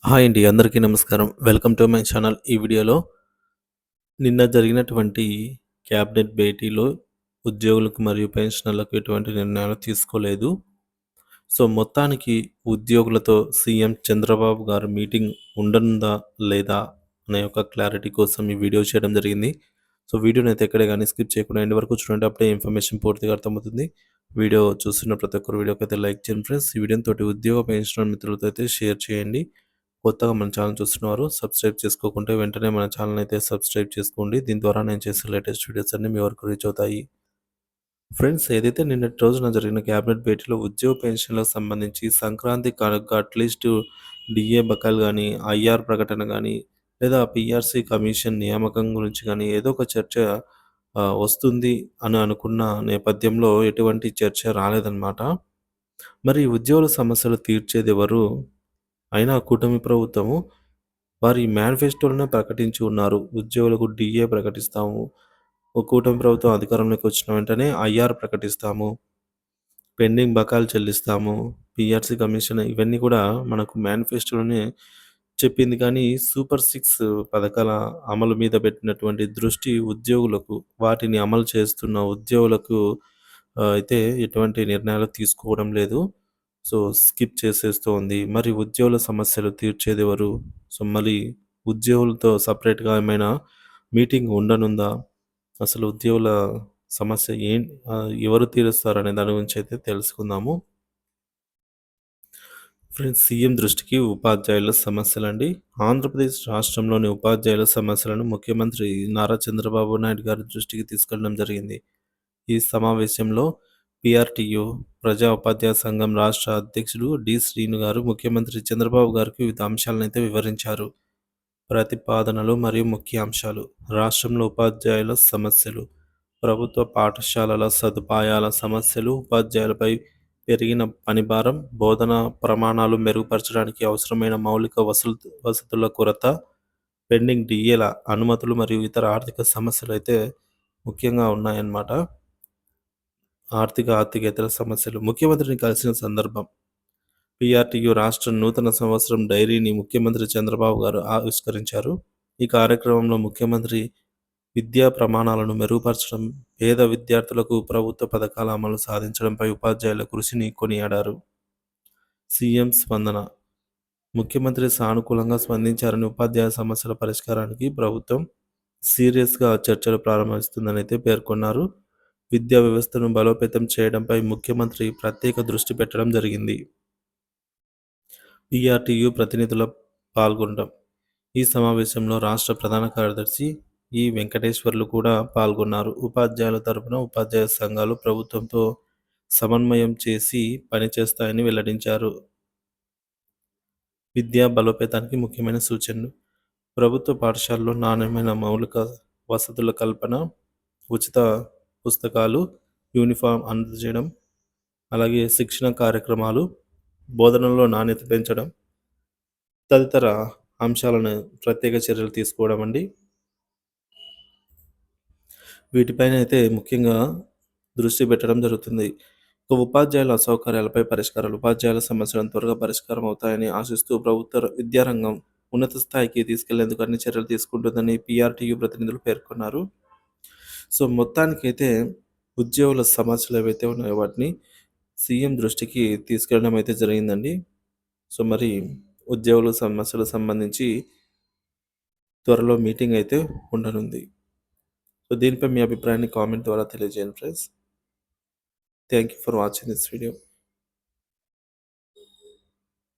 Hi అండి. అందరికీ నమస్కారం. Welcome to my channel. ఈ వీడియోలో నిన్న జరిగినటువంటి క్యాబినెట్ భేటీలో ఉద్యోగులకు మరియు పెన్షనర్లకు ఎటువంటి నిర్ణయాలు తీసుకోలేదు. సో, మొత్తానికి ఉద్యోగులతో సీఎం చంద్రబాబు గారు మీటింగ్ ఉండనుందా? లేదా? అనే ఒక క్లారిటీ కోసం ఈ వీడియో చేయడం జరిగింది. సో, వీడియోనైతే ఎక్కడ గాని స్కిప్ చేయకుండా ఎండ్ వరకు చూడండి. అప్పుడే ఇన్ఫర్మేషన్ పూర్తిగా అర్థమవుతుంది. వీడియో చూస్తున్న ప్రతి ఒక్కరు వీడియోకైతే లైక్ చేయండి ఫ్రెండ్స్. ఈ వీడియోని తోటి ఉద్యోగ పెన్షనర్ మిత్రులతో అయితే షేర్ చేయండి. కొత్తగా మన ఛానల్ చూస్తున్నవారు సబ్స్క్రైబ్ చేసుకోకుంటే వెంటనే మన ఛానల్ అయితే సబ్స్క్రైబ్ చేసుకోండి. దీని ద్వారా నేను చేసే లేటెస్ట్ వీడియోస్ అన్నీ మీ వరకు రీచ్ అవుతాయి. ఫ్రెండ్స్, ఏదైతే నిన్నటి రోజున జరిగిన క్యాబినెట్ భేటీలో ఉద్యోగ పెన్షన్‌లకు సంబంధించి సంక్రాంతి కానుక అట్‌లీస్ట్ డీఏ బకాయిలు గానీ, ఐఆర్ ప్రకటన గానీ, లేదా పీఆర్సీ కమిషన్ నియామకం గురించి గానీ ఏదో ఒక చర్చ వస్తుంది అని అనుకున్న నేపథ్యంలో ఎటువంటి చర్చ రాలేదన్నమాట. మరి ఉద్యోగుల సమస్యలు తీర్చేదెవరు? అయినా కూటమి ప్రభుత్వము వారి మేనిఫెస్టోలోనే ప్రకటించి ఉన్నారు. ఉద్యోగులకు డీఏ ప్రకటిస్తాము. కూటమి ప్రభుత్వం అధికారంలోకి వచ్చిన వెంటనే ఐఆర్ ప్రకటిస్తాము. పెండింగ్ బకాయిలు చెల్లిస్తాము. పీఆర్సీ కమిషన్ ఇవన్నీ కూడా మనకు మేనిఫెస్టోలోనే చెప్పింది. కానీ సూపర్ సిక్స్ పథకాల అమలు మీద పెట్టినటువంటి దృష్టి ఉద్యోగులకు, వాటిని అమలు చేస్తున్న ఉద్యోగులకు అయితే ఎటువంటి నిర్ణయాలు తీసుకోవడం లేదు. సో, స్కిప్ చేసేస్తూ ఉంది. మరి ఉద్యోగుల సమస్యలు తీర్చేదెవరు? సో, మళ్ళీ ఉద్యోగులతో సెపరేట్‌గా ఏమైనా మీటింగ్ ఉండనుందా? అసలు ఉద్యోగుల సమస్య ఎవరు తీరుస్తారనే దాని గురించి అయితే తెలుసుకుందాము. ఫ్రెండ్స్, సీఎం దృష్టికి ఉపాధ్యాయుల సమస్యలండి. ఆంధ్రప్రదేశ్ రాష్ట్రంలోని ఉపాధ్యాయుల సమస్యలను ముఖ్యమంత్రి నారా చంద్రబాబు నాయుడు గారి దృష్టికి తీసుకెళ్లడం జరిగింది. ఈ సమావేశంలో పీఆర్టీయూ ప్రజా ఉపాధ్యాయ సంఘం రాష్ట్ర అధ్యక్షుడు డి. శ్రీను గారు ముఖ్యమంత్రి చంద్రబాబు గారికి వివిధ అంశాలనైతే వివరించారు. ప్రతిపాదనలు మరియు ముఖ్యాంశాలు: రాష్ట్రంలో ఉపాధ్యాయుల సమస్యలు, ప్రభుత్వ పాఠశాలల సదుపాయాల సమస్యలు, ఉపాధ్యాయులపై పెరిగిన పనిభారం, బోధనా ప్రమాణాలు మెరుగుపరచడానికి అవసరమైన మౌలిక వసతుల కొరత, పెండింగ్ డిఏల అనుమతులు మరియు ఇతర ఆర్థిక సమస్యలు అయితే ముఖ్యంగా ఉన్నాయన్నమాట. ఆర్థికేతర సమస్యలు. ముఖ్యమంత్రిని కలిసిన సందర్భం: పీఆర్టీయూ రాష్ట్ర నూతన సంవత్సరం డైరీని ముఖ్యమంత్రి చంద్రబాబు గారు ఆవిష్కరించారు. ఈ కార్యక్రమంలో ముఖ్యమంత్రి విద్యా ప్రమాణాలను మెరుగుపరచడం, పేద విద్యార్థులకు ప్రభుత్వ పథకాల అమలు సాధించడంపై ఉపాధ్యాయుల కృషిని కొనియాడారు. సీఎం స్పందన: ముఖ్యమంత్రి సానుకూలంగా స్పందించారని, ఉపాధ్యాయ సమస్యల పరిష్కారానికి ప్రభుత్వం సీరియస్గా చర్చలు ప్రారంభిస్తుందని అయితే పేర్కొన్నారు. విద్యా వ్యవస్థను బలోపేతం చేయడంపై ముఖ్యమంత్రి ప్రత్యేక దృష్టి పెట్టడం జరిగింది. పీఆర్టీయూ ప్రతినిధుల పాల్గొనడం: ఈ సమావేశంలో రాష్ట్ర ప్రధాన కార్యదర్శి వెంకటేశ్వర్లు కూడా పాల్గొన్నారు. ఉపాధ్యాయుల తరపున ఉపాధ్యాయ సంఘాలు ప్రభుత్వంతో సమన్వయం చేసి పనిచేస్తాయని వెల్లడించారు. విద్యా బలోపేతానికి ముఖ్యమైన సూచనలు: ప్రభుత్వ పాఠశాలలో నాణ్యమైన మౌలిక వసతుల కల్పన, ఉచిత పుస్తకాలు, యూనిఫామ్ అందజేయడం, అలాగే శిక్షణ కార్యక్రమాలు, బోధనలో నాణ్యత పెంచడం తదితర అంశాలను ప్రత్యేక చర్యలు తీసుకోవడం అండి. వీటిపైన అయితే ముఖ్యంగా దృష్టి పెట్టడం జరుగుతుంది. ఉపాధ్యాయుల అసౌకర్యాలపై పరిష్కారాలు: ఉపాధ్యాయుల సమస్యలను త్వరగా పరిష్కారం అవుతాయని ఆశిస్తూ ప్రభుత్వ విద్యారంగం ఉన్నత స్థాయికి తీసుకెళ్లేందుకు అన్ని చర్యలు తీసుకుంటుందని పీఆర్టీయూ ప్రతినిధులు పేర్కొన్నారు. సో, మొత్తానికైతే ఉద్యోగుల సమస్యలు ఏవైతే ఉన్నాయో వాటిని సీఎం దృష్టికి తీసుకెళ్ళడం అయితే జరిగిందండి. సో, మరి ఉద్యోగుల సమస్యలకు సంబంధించి త్వరలో మీటింగ్ అయితే ఉండనుంది. సో, దీనిపై మీ అభిప్రాయాన్ని కామెంట్ ద్వారా తెలియజేయండి friends. Thank you for watching this video.